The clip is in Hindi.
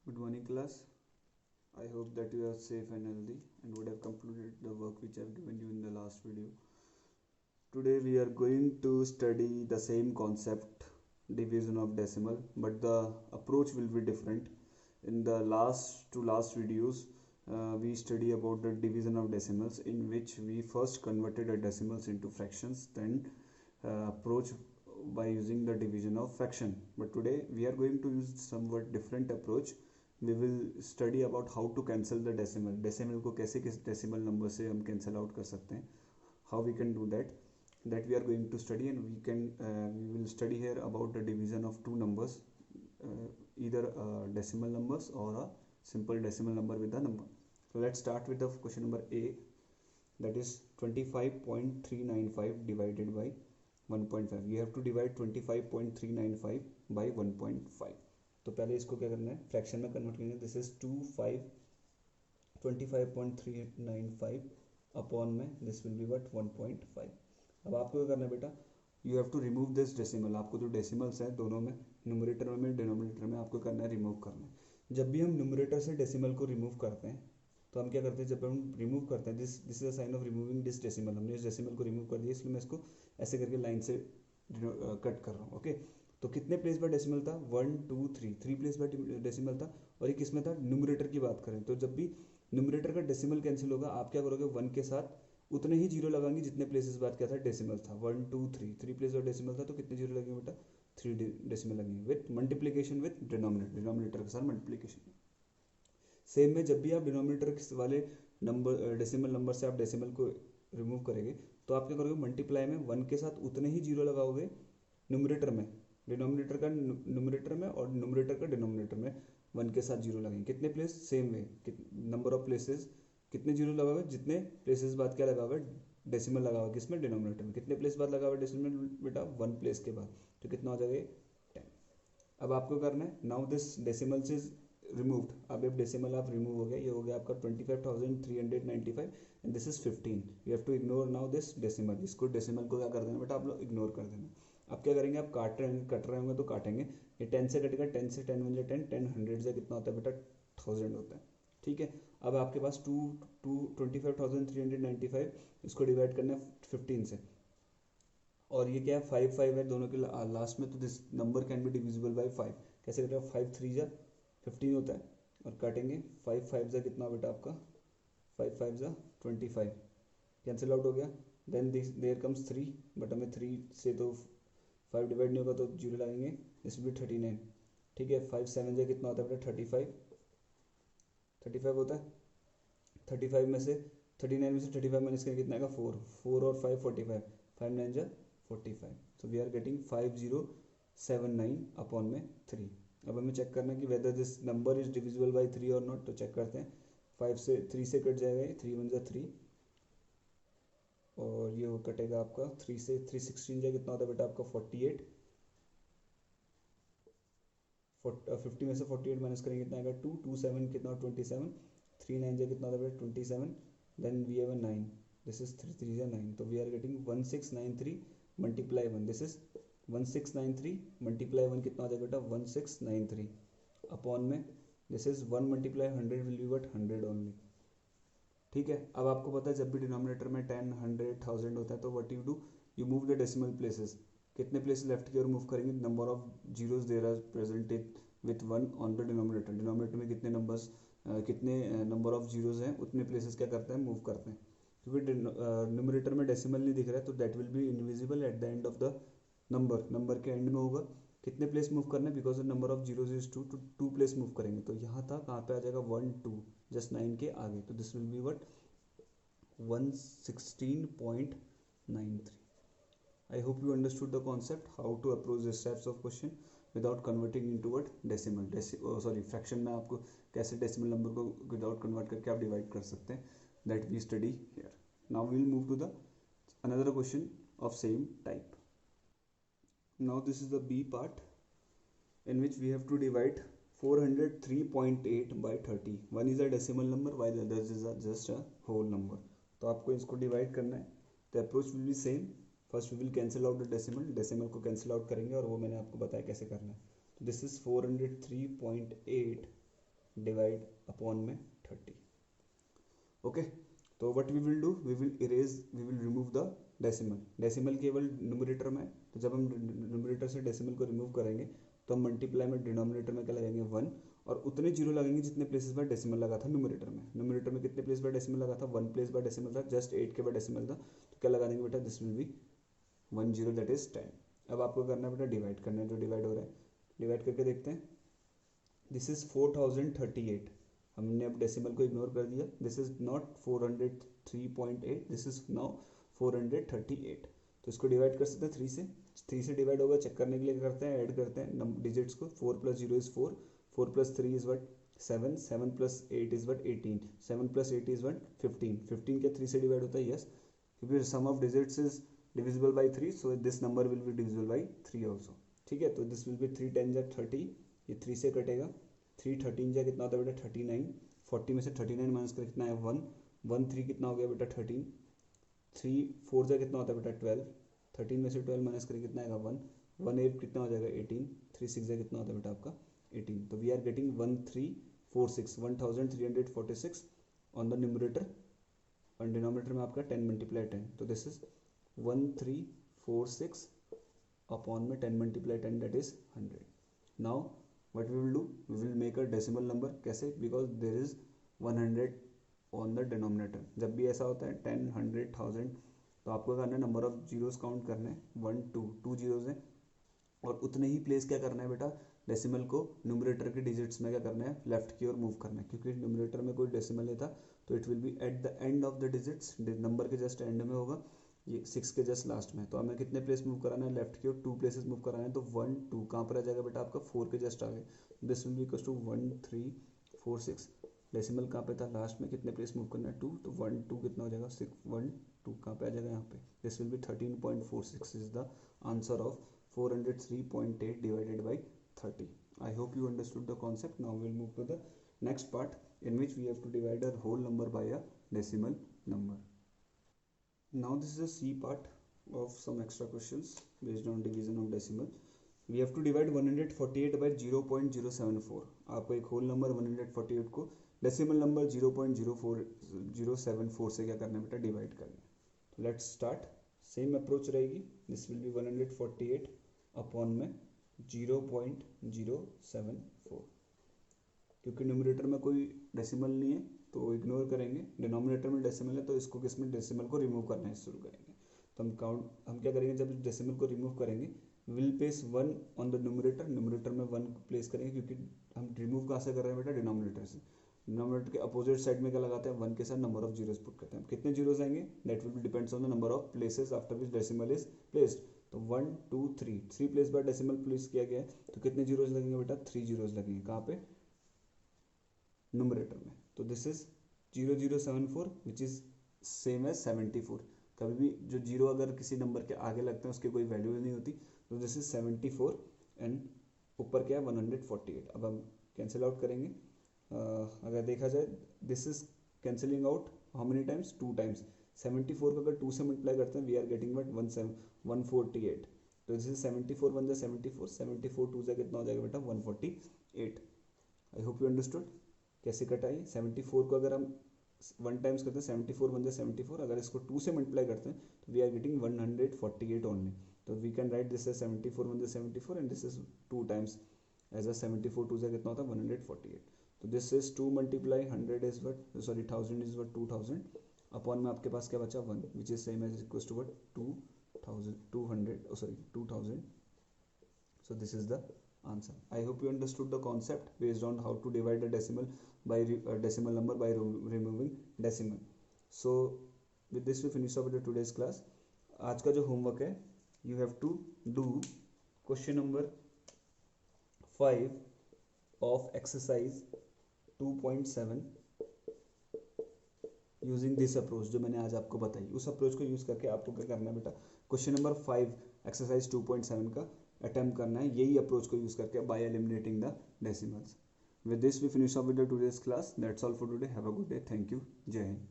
Good morning, class. I hope that you are safe and healthy and would have completed the work which I have given you in the last video. Today we are going to study the same concept, division of decimal, but the approach will be different. In the last videos, we study about the division of decimals, in which we first converted the decimals into fractions, then approach by using the division of fraction. But today we are going to use somewhat different approach. We will study about how to cancel the decimal को कैसे किस decimal number से हम cancel out कर सकते हैं, how we can do that we are going to study, and we will study here about the division of two numbers, either decimal numbers or a simple decimal number with the number. So let's start with the question number A, that is 25.395 divided by 1.5. You have to divide 25.395 by 1.5. तो पहले इसको क्या करना है, फ्रैक्शन में कन्वर्ट करेंगे. दिस इज 25.395 अपॉन में दिस विल बी व्हाट 1.5. अब आपको क्या करना है बेटा, you have to remove this decimal. आपको जो डेसिमल्स हैं दोनों में, न्यूमरेटर में डिनोमिनेटर में, आपको करना है रिमूव करना है. जब भी हम न्यूमरेटर से डेसिमल को रिमूव करते हैं तो हम क्या करते हैं, जब हम रिमूव करते हैं this is a sign of removing this decimal. हमने इस डेसिमल को रिमूव कर दिया, इसलिए मैं इसको ऐसे करके लाइन से कट कर रहा हूँ. ओके, तो कितने प्लेस पर डेसिमल था, 1 2 3 3 प्लेस पर डेसिमल था. और ये किसमें था, न्यूमरेटर की बात करें तो जब भी न्यूमरेटर का डेसिमल कैंसिल होगा, आप क्या करोगे, 1 के साथ उतने ही जीरो लगाएंगे जितने प्लेसेस बात क्या था, डेसिमल था. 1 2 3 3 प्लेस पर डेसिमल था, तो कितने जीरो लगेंगे बेटा, 3 डेसिमल लगेंगे. विथ मल्टीप्लीकेशन विथ डिनोमिनेटर के साथ मल्टीप्लीकेशन. सेम में जब भी आप डिनोमिनेटर वाले नंबर डेसिमल नंबर से आप डेसिमल को रिमूव करेंगे तो आप क्या करोगे, मल्टीप्लाई में 1 के साथ उतने ही जीरो लगाओगे न्यूमरेटर में, डिनोमिनेटर का न्यूमरेटर में, और न्यूमरेटर का डिनोमिनेटर में 1 के साथ जीरो लगेंगे. कितने place, same way, number of places, कितने जीरो लगा हुआ है, जितने प्लेसेस बाद क्या लगा हुआ है, डेसिमल लगा हुआ है किसमें, डिनोमिनेटर में. कितने प्लेस बाद लगा हुआ है डेसिमल बेटा, 1 प्लेस के बाद, तो कितना हो जाएगा 10. अब आपको करना है, now this decimal is removed. अब डेसिमल आप रिमूव हो गया, ये हो गया आपका 25,395 and this is 15. You have to ignore now this decimal. इसको डेसिमल को क्या कर देना बेटा, आप लोग इग्नोर कर देना. अब क्या करेंगे, आप कट रहे होंगे तो काटेंगे. ये 10 से कटेगा, 10 से 10 बन जाए 10, 10 100 से कितना होता है बेटा, 1000 होता है. ठीक है, अब आपके पास 25,395, इसको डिवाइड करना है 15 से, और ये क्या है, 5 5 है दोनों के लास्ट में, तो this number can be divisible by 5. कैसे करेगा, 5 3 जा 15 होता है, और काटेंगे 5 5 जा कितना बेटा आपका, 5 5 जा 25, कैंसिल आउट हो गया. देन देयर कम्स 3, बट हमें 3 से तो 5 डिवाइड नहीं होगा तो जीरो लगेंगे, दिस विल बी 39. ठीक है, 5 7 जा कितना होता है बेटा, 35 होता है. 35 में से 39 में से 35 माइनस करेंगे कितना आएगा, 4 4 और 5 45, 5 9 जा 45. So we are getting 5079 upon में 3. अब हमें चेक करना है कि whether this number is divisible by 3 और नॉट. तो चेक करते हैं, 5 से 3 से कट जाएगा, 3 1 जा 3, और ये वो कटेगा आपका 3 से 3 16 जा कितना होता है बेटा आपका 48. 50 में से 48 माइनस करेंगे कितना आएगा 2 2 7 कितना 27, 3 9 जा कितना होता है बेटा 27. Then we have a 9, this is 3 3 जा 9, तो we are getting 1693 multiply 1, this is 1693 multiply 1 कितना आ जाएगा बेटा 1693 अपॉन में this is 1 multiply 100 will be what 100 only. ठीक है, अब आपको पता है जब भी डिनोमिनेटर में 10 100 1000 होता है तो what you do, you move the decimal places. कितने प्लेस लेफ्ट की ओर मूव करेंगे, number of zeros there are presented with 1 on the denominator. Denominator में कितने नंबर्स कितने नंबर ऑफ जीरोस हैं, उतने प्लेसेस क्या करते हैं, मूव करते हैं. क्योंकि न्यूमरेटर में डेसिमल नहीं दिख रहा है तो that will be invisible at the end of the number के एंड में होगा. कितने प्लेस मूव करना है, because number of zeros is 2, तो 2 प्लेस मूव करेंगे. तो यहाँ था, कहाँ पे आ जाएगा 1 2, जस्ट 9 के आगे, तो this will be what 116.93. I hope you understood the concept how to approach this types of question without converting into what decimal. Fraction में आपको कैसे decimal number को without convert करके आप divide कर सकते हैं, that we study here. Now we will move to the another question of same type. Now this is the B part, in which we have to divide 403.8 by 30. One is a decimal number while the other is just a whole number. तो आपको इसको divide करना है. The approach will be same. First we will cancel out the decimal को कैंसिल आउट करेंगे, और वो मैंने आपको बताया कैसे करना है. तो दिस इज 403.8 डिवाइड अपॉन में 30। ओके, तो what we will do, we will remove the decimal. Decimal केवल न्यूमरेटर में, तो जब हम न्यूमरेटर से डेसिमल को रिमूव करेंगे तो हम मल्टीप्लाई में डिनोमिनेटर में क्या लगाएंगे 1, और उतने जीरो लगेंगे जितने प्लेसेस पर डेसिमल लगा था न्यूमरेटर में। न्यूमरेटर में कितने प्लेस पर डेसिमल लगा था, 1 प्लेस पर डेसिमल था, जस्ट 8 के बाद डेसिमल था, तो क्या लगा देंगे बेटा, this will B 10, that is 10। अब आपको करना है बेटा डिवाइड करना है, जो डिवाइड हो रहा है डिवाइड करके देखते हैं। दिस इज 4038, हमने अब डेसिमल को इग्नोर कर दिया। This is not 403.8, this is now 438। तो इसको डिवाइड कर सकते हैं 3 से डिवाइड होगा, चेक करने के लिए करते हैं, ऐड करते हैं डिजिट्स को। 4 + 0 is 4, 4 + 3 is what 7, 7 + 8 is what 18, 7 + 8 is what 15, 15 क्या 3 से डिवाइड होता है, यस, क्योंकि sum of digits is divisible by 3, so this number will be divisible by 3 also. ठीक है, तो दिस विल बी 3 10 जा 30, ये 3 से कटेगा, 3 13 जा कितना होता है बेटा 39, 40 में से 39 माइनस कर कितना है 1, 1 3 कितना हो गया बेटा 13, 3 4 जा कितना होता है बेटा 12, 13 में से 12 माइनस करके कितना आएगा 1, 1 8 कितना हो जाएगा 18, 3 6 जा कितना होता है बेटा आपका 18। तो we are getting 1346, 1346 on the numerator, और डिनोमिनेटर में आपका 10 × 10, तो दिस इज 1346 अपॉन में 10 × 10, that is 100। Now what we will do, we will make a decimal number। कैसे, because there is 100 on the denominator। जब भी ऐसा होता है 10 100 1000, तो आपको करना है नंबर ऑफ जीरोस काउंट करने हैं, 1 2 जीरोस हैं, और उतने ही प्लेस क्या करना है बेटा, डेसिमल को न्यूमरेटर के डिजिट्स में क्या करना है, लेफ्ट की ओर मूव करना है, क्योंकि न्यूमरेटर में कोई डेसिमल नहीं था, तो it will be at the end of the digits, number के जस्ट एंड में होगा, ये 6 के जस्ट लास्ट में। तो हमें कितने प्लेस मूव कराना है, लेफ्ट की ओर 2 प्लेसेस मूव कराना है, तो 1 2 कहाँ पर आ जाएगा बेटा आपका 4 के जस्ट आगे, this will be equal to 1 3 4 6, decimal कहाँ पे था लास्ट में, कितने प्लेस मूव करना है 2, तो 1 2 कितना हो जाएगा 6, 1 2 कहाँ पे आ जाएगा यहाँ पे, this will B 13.46 is the answer of 403.8 divided by 30। I hope you understood the concept। Now we'll move to the next part in which we have to divide a whole number by a decimal number। Now this is a C part of some extra questions based on division of decimal। We have to divide 148 by 0.074। आपको एक whole number 148 को decimal number 0.04074 से क्या करना है बेटा, डिवाइड करना है। तो लेट्स स्टार्ट, सेम अप्रोच रहेगी। दिस विल बी 148 अपॉन में 0.074, क्योंकि न्यूमरेटर में कोई डेसिमल नहीं है तो इग्नोर करेंगे, डिनोमिनेटर में डेसिमल है तो इसको किसमें डेसिमल को रिमूव करना है शुरू करेंगे। तो हम क्या करेंगे, जब डेसिमल को रिमूव करेंगे will place 1 on the numerator, numerator में 1 प्लेस करेंगे, क्योंकि हम रिमूव कहाँ से कर रहे हैं बेटा, डिनोमिनेटर से। डिनोमिनेटर के अपोजिट साइड में क्या लगाते हैं, 1 के साथ नंबर ऑफ जीरोस पुट करते हैं। कितने जीरोस आएंगे, that will be depends on the number of places after which decimal is placed. तो 1 2 3 प्लेस बाय डेसिमल प्लेस किया गया है, तो कितने जीरोस लगेंगे बेटा, 3 जीरोस लगेंगे, कहाँ पे, न्यूमरेटर में। तो this is 0074 which is same as 74। कभी भी जो जीरो अगर किसी नंबर के आगे लगते हैं उसकी कोई वैल्यू नहीं होती, तो दिस इज 74 एंड ऊपर क्या है 148। अब हम कैंसिल आउट करेंगे, अगर देखा जाए this is cancelling out how many times, 2 times. 74 को अगर 2 से मल्टीप्लाई करते हैं वी आर गेटिंग बट 148। तो दिस इज 74 1 जा 74, 74 2 जा कितना हो जाएगा बेटा 148। आई होप यू अंडरस्टूड कैसे कटाई। 74 को अगर हम 1 टाइम्स करते हैं 74 1 जा 74, अगर इसको 2 से मल्टीप्लाई करते हैं तो वी आर गेटिंग 148 ओनली। तो we can write this as 74 1 जा 74 and this is 2 times as a 74 2 जा कितना होता है 148। तो this is 2 multiply 100 is what, sorry 1000 is what 2000 upon में आपके पास क्या बचा 1 which is same as equals to what 2000। So this is the answer। I hope you understood the concept based on how to divide a decimal by decimal number by removing decimal। So with this we finish up with today's class। आज का जो होमवर्क है, you have to do question number 5 of exercise 2.7 using this approach जो मैंने आज आपको बताई। उस अप्रोच को यूज़ करके आपको क्या करना है बेटा, क्वेश्चन नंबर 5 एक्सरसाइज 2.7 का अटेम्प्ट करना है, यही अप्रोच को यूज़ करके by eliminating the decimals. With this we finish up with the today's class. That's all for today. Have a good day. Thank you. जय हिंद।